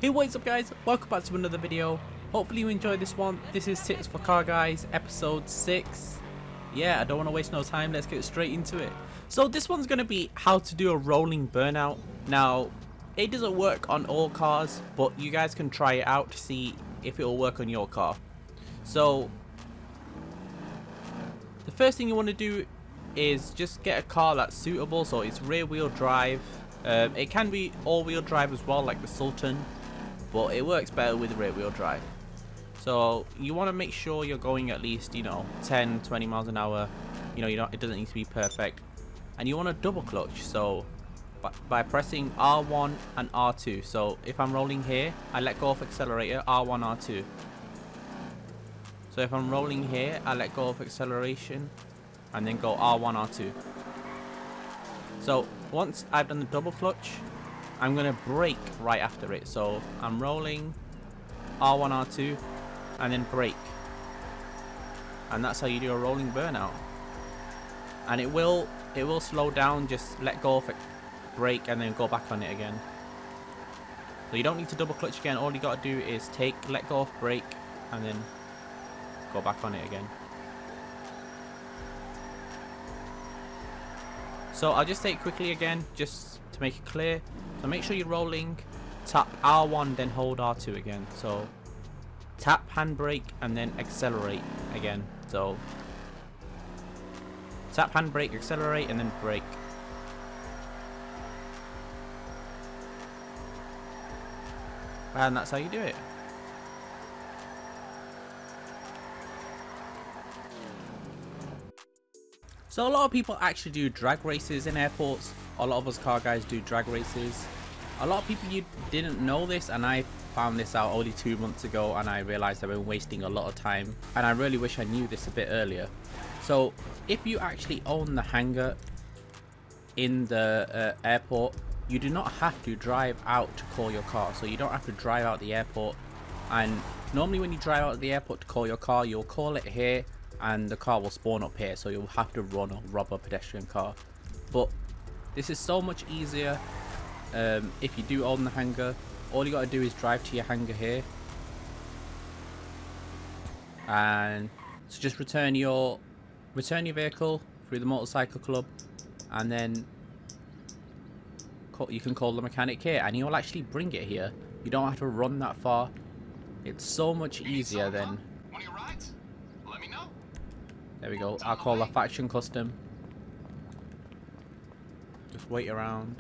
Hey, what is up guys, welcome back to another video. Hopefully you enjoyed this one. This is Tips for Car Guys episode 6. Yeah, I don't want to waste no time, let's get straight into it. So this one's going to be how to do a rolling burnout. Now it doesn't work on all cars, but you guys can try it out to see if it will work on your car. So the first thing you want to do is just get a car that's suitable. So it's rear wheel drive. It can be all wheel drive as well, like the Sultan, but it works better with rear wheel drive. So you want to make sure you're going at least 10-20 miles an hour. It doesn't need to be perfect. And you want to double clutch, so by pressing R1 and R2. So if I'm rolling here, I let go of accelerator, R1, R2. So if I'm rolling here, I let go of acceleration and then go R1, R2. So once I've done the double clutch, I'm going to brake right after it. So I'm rolling R1, R2 and then brake. And that's how you do a rolling burnout. And it will slow down, just let go of it, brake and then go back on it again. So you don't need to double clutch again. All you got to do is let go of brake and then go back on it again. So I'll just say it quickly again, just to make it clear. So make sure you're rolling, tap R1, then hold R2 again. So tap handbrake and then accelerate again. So tap handbrake, accelerate, and then brake. And that's how you do it. So a lot of people actually do drag races in airports. A lot of us car guys do drag races. A lot of people, you didn't know this, and I found this out only 2 months ago, and I realized I've been wasting a lot of time, and I really wish I knew this a bit earlier. So if you actually own the hangar in the airport, you do not have to drive out to call your car. So you don't have to drive out the airport, and normally when you drive out the airport to call your car, you'll call it here and the car will spawn up here, so you'll have to run or rob a pedestrian car. But this is so much easier. If you do own the hangar, all you got to do is drive to your hangar here, and so just return your vehicle through the motorcycle club, and then you can call the mechanic here and he'll actually bring it here. You don't have to run that far. It's so much easier than... There we go. I'll call the faction custom. Just wait around.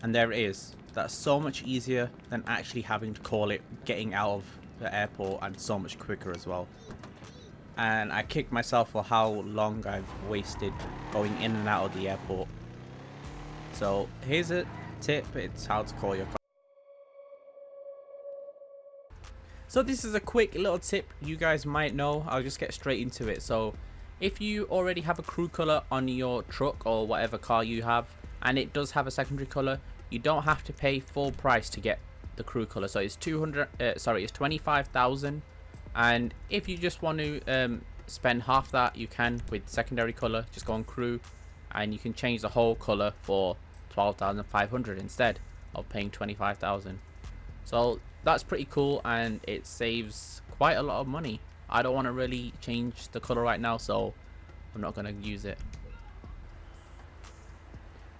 And there it is. That's so much easier than actually having to call it getting out of the airport, and so much quicker as well. And I kicked myself for how long I've wasted going in and out of the airport. So here's a tip. It's how to call your car. So this is a quick little tip you guys might know. I'll just get straight into it. So if you already have a crew color on your truck or whatever car you have, and it does have a secondary color, you don't have to pay full price to get the crew color. So it's it's 25,000, and if you just want to spend half that, you can with secondary color. Just go on crew and you can change the whole color for 12,500 instead of paying 25,000. So that's pretty cool, and it saves quite a lot of money. I don't want to really change the color right now, so I'm not going to use it.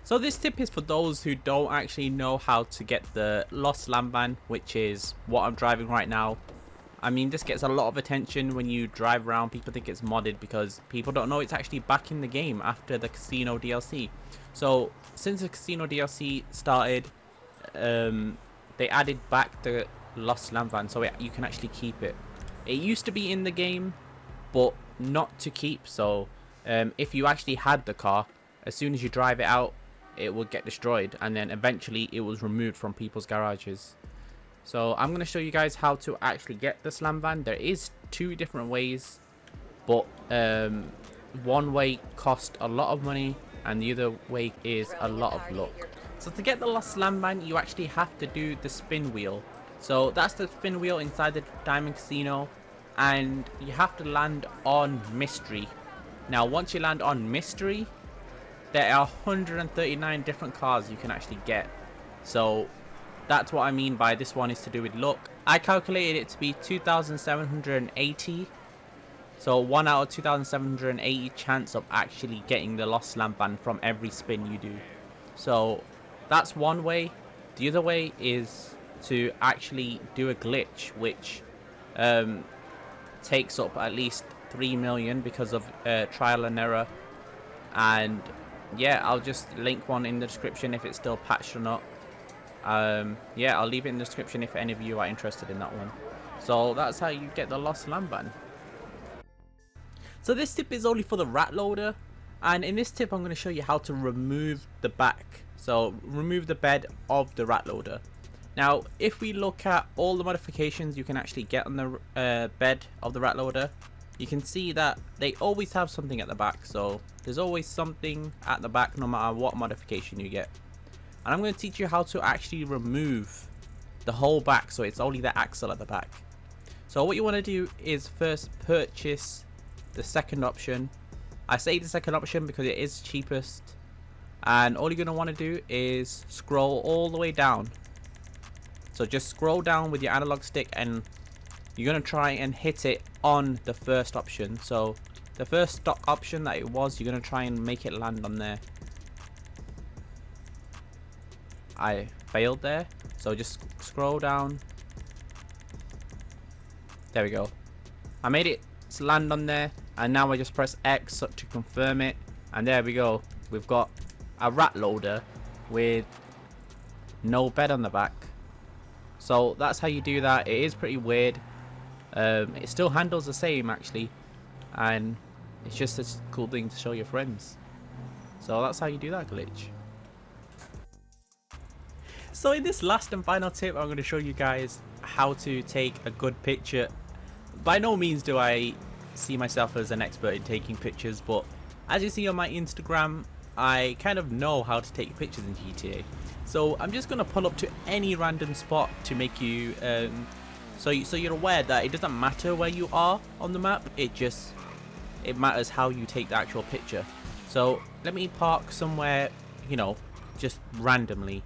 So this tip is for those who don't actually know how to get the lost slamvan, which is what I'm driving right now. I mean, this gets a lot of attention when you drive around. People think it's modded because people don't know it's actually back in the game after the casino DLC. So since the casino DLC started, they added back the lost slamvan, so you can actually keep it. It used to be in the game, but not to keep. So if you actually had the car, as soon as you drive it out, it would get destroyed, and then eventually it was removed from people's garages. So I'm going to show you guys how to actually get the slamvan. There is 2 different ways, but one way cost a lot of money and the other way is a lot of luck. So to get the lost slamvan, you actually have to do the spin wheel. So that's the spin wheel inside the Diamond Casino, and you have to land on Mystery. Now once you land on Mystery, there are 139 different cars you can actually get. So that's what I mean by this one is to do with luck. I calculated it to be 2,780. So 1 out of 2,780 chance of actually getting the lost slamvan from every spin you do. So that's one way. The other way is to actually do a glitch, which takes up at least 3 million because of trial and error. And yeah, I'll just link one in the description if it's still patched or not. Yeah, I'll leave it in the description if any of you are interested in that one. So that's how you get the lost slamvan. So this tip is only for the rat loader, and in this tip I'm going to show you how to remove the back. So remove the bed of the rat loader. Now if we look at all the modifications you can actually get on the bed of the rat loader, you can see that they always have something at the back. So there's always something at the back no matter what modification you get. And I'm going to teach you how to actually remove the whole back, so it's only the axle at the back. So what you want to do is first purchase the second option. I say the second option because it is cheapest, and all you're going to want to do is scroll all the way down. So just scroll down with your analog stick and you're going to try and hit it on the first option. So the first stock option that it was, you're going to try and make it land on there. I failed there, so just scroll down. There we go. I made it land on there, and now I just press X to confirm it, and there we go. We've got a rat loader with no bed on the back. So that's how you do that. It is pretty weird. It still handles the same actually, and it's just a cool thing to show your friends. So that's how you do that glitch. So in this last and final tip, I'm going to show you guys how to take a good picture. By no means do I see myself as an expert in taking pictures, but as you see on my Instagram, I kind of know how to take pictures in GTA. So I'm just going to pull up to any random spot to make you so you're aware that it doesn't matter where you are on the map, it matters how you take the actual picture. So let me park somewhere, you know, just randomly.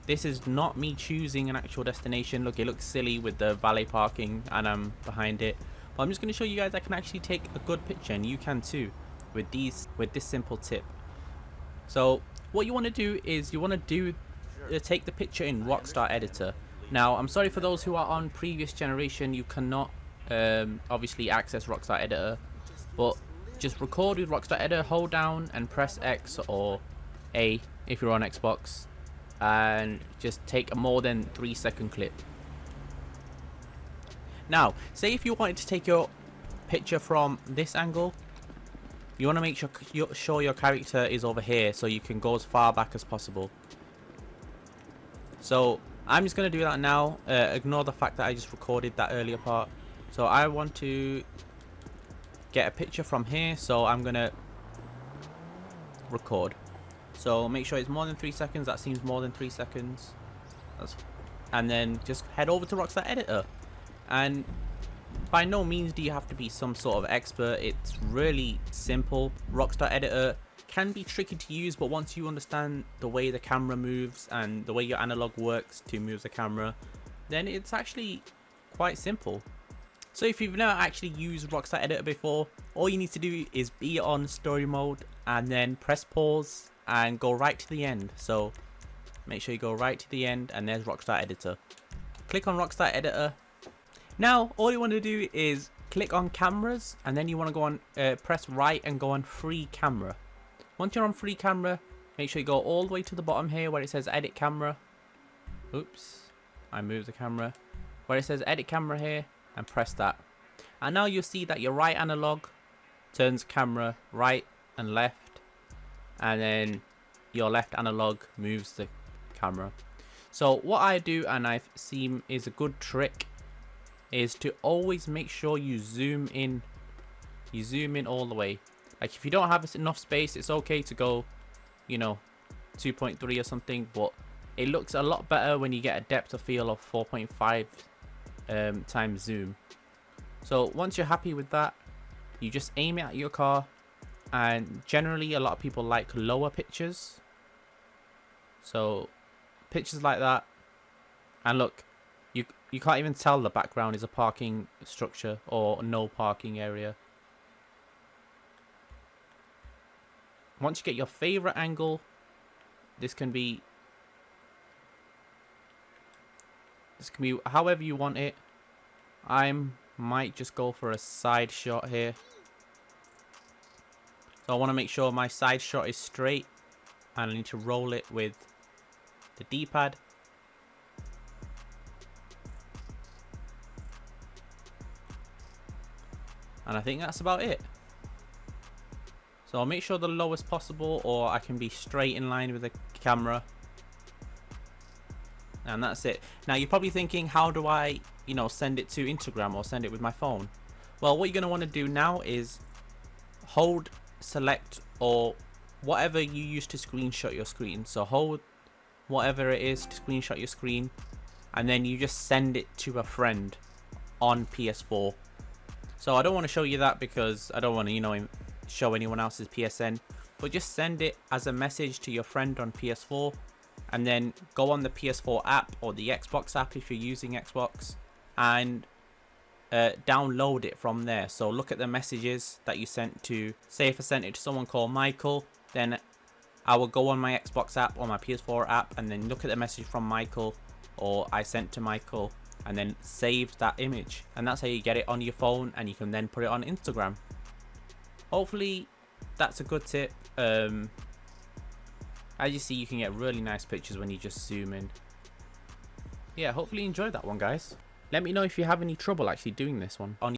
This is not me choosing an actual destination. Look, it looks silly with the valet parking and I'm behind it. But I'm just going to show you guys I can actually take a good picture, and you can too with this simple tip. So what you want to do is you want to take the picture in Rockstar Editor. Now I'm sorry for those who are on previous generation, you cannot obviously access Rockstar Editor, but just record with Rockstar Editor, hold down and press X or A if you're on Xbox, and just take a more than 3-second clip. Now say if you wanted to take your picture from this angle, you want to make sure your character is over here so you can go as far back as possible. So I'm just going to do that now. Ignore the fact that I just recorded that earlier part. So I want to get a picture from here, so I'm going to record. So make sure it's more than 3 seconds. That seems more than 3 seconds. And then just head over to Rockstar Editor. And by no means do you have to be some sort of expert. It's really simple. Rockstar Editor can be tricky to use, but once you understand the way the camera moves and the way your analog works to move the camera, then it's actually quite simple. So if you've never actually used Rockstar Editor before, all you need to do is be on story mode and then press pause and go right to the end. So make sure you go right to the end, and there's Rockstar Editor. Click on Rockstar Editor. Now all you want to do is click on cameras, and then you want to go on press right and go on free camera. Once you're on free camera, make sure you go all the way to the bottom here where it says edit camera. Oops, I moved the camera. Where it says edit camera here, and press that. And now you'll see that your right analog turns camera right and left, and then your left analog moves the camera. So what I do, and I've seen is a good trick, is to always make sure you zoom in. You zoom in all the way. Like if you don't have enough space, it's okay to go, you know, 2.3 or something, but it looks a lot better when you get a depth of field of 4.5 times zoom. So once you're happy with that, you just aim it at your car and generally a lot of people like lower pictures. So pictures like that, and look, you can't even tell the background is a parking structure or no parking area. Once you get your favorite angle, this can be however you want it. I might just go for a side shot here. So I want to make sure my side shot is straight, and I need to roll it with the D-pad. And I think that's about it. So I'll make sure the lowest possible, or I can be straight in line with the camera. And that's it. Now you're probably thinking, how do I, send it to Instagram or send it with my phone? Well, what you're going to want to do now is hold, select, or whatever you use to screenshot your screen. So hold whatever it is to screenshot your screen, and then you just send it to a friend on PS4. So I don't want to show you that because I don't want to, show anyone else's PSN, but just send it as a message to your friend on PS4, and then go on the PS4 app or the Xbox app if you're using Xbox, and download it from there. So look at the messages that you sent to, say if I sent it to someone called Michael, then I will go on my Xbox app or my PS4 app and then look at the message from Michael, or I sent to Michael, and then save that image. And that's how you get it on your phone, and you can then put it on Instagram. Hopefully that's a good tip. As you see, you can get really nice pictures when you just zoom in. Yeah, hopefully you enjoyed that one, guys. Let me know if you have any trouble actually doing this one on